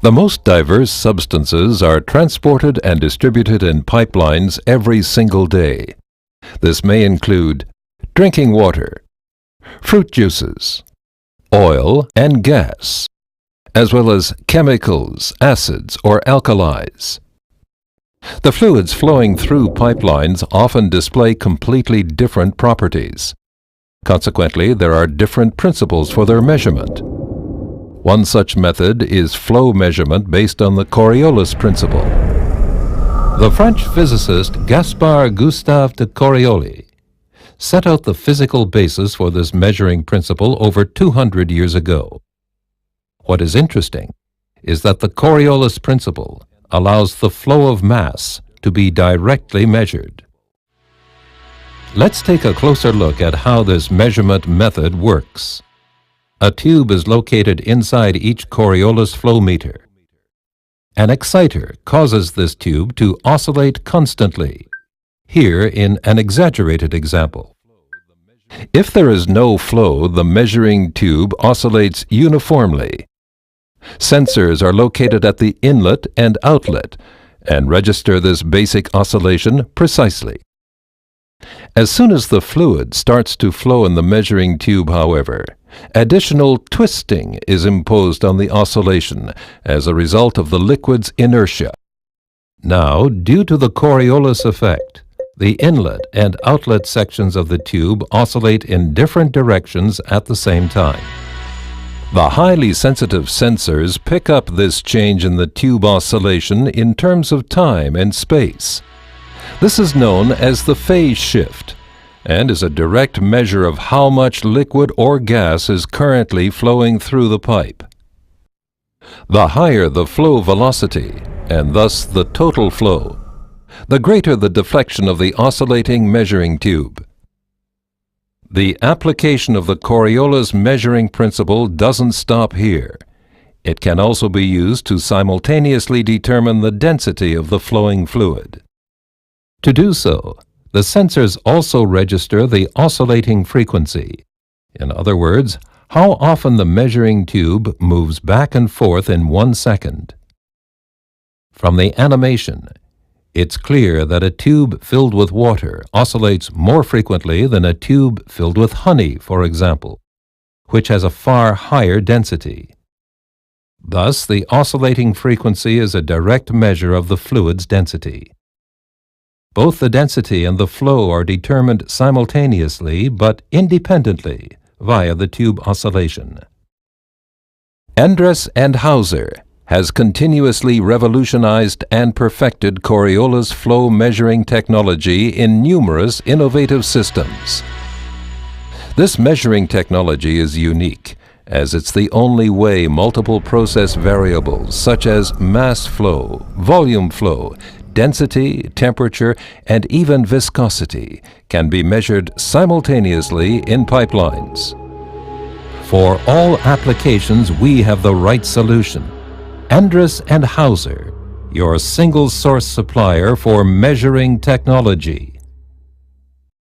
The most diverse substances are transported and distributed in pipelines every single day. This may include drinking water, fruit juices, oil and gas, as well as chemicals, acids, or alkalis. The fluids flowing through pipelines often display completely different properties. Consequently, there are different principles for their measurement. One such method is flow measurement based on the Coriolis principle. The French physicist Gaspard Gustave de Coriolis set out the physical basis for this measuring principle over 200 years ago. What is interesting is that the Coriolis principle allows the flow of mass to be directly measured. Let's take a closer look at how this measurement method works. A tube is located inside each Coriolis flow meter. An exciter causes this tube to oscillate constantly, here in an exaggerated example. If there is no flow, the measuring tube oscillates uniformly. Sensors are located at the inlet and outlet and register this basic oscillation precisely. As soon as the fluid starts to flow in the measuring tube, however, additional twisting is imposed on the oscillation as a result of the liquid's inertia. Now, due to the Coriolis effect, the inlet and outlet sections of the tube oscillate in different directions at the same time. The highly sensitive sensors pick up this change in the tube oscillation in terms of time and space. This is known as the phase shift and is a direct measure of how much liquid or gas is currently flowing through the pipe. The higher the flow velocity, and thus the total flow, the greater the deflection of the oscillating measuring tube. The application of the Coriolis measuring principle doesn't stop here. It can also be used to simultaneously determine the density of the flowing fluid. To do so, the sensors also register the oscillating frequency. In other words, how often the measuring tube moves back and forth in 1 second. From the animation, it's clear that a tube filled with water oscillates more frequently than a tube filled with honey, for example, which has a far higher density. Thus, the oscillating frequency is a direct measure of the fluid's density. Both the density and the flow are determined simultaneously but independently via the tube oscillation. Endress+Hauser has continuously revolutionized and perfected Coriolis flow measuring technology in numerous innovative systems. This measuring technology is unique, as it's the only way multiple process variables such as mass flow, volume flow, density, temperature, and even viscosity can be measured simultaneously in pipelines. For all applications, we have the right solution. Endress+Hauser, your single source supplier for measuring technology.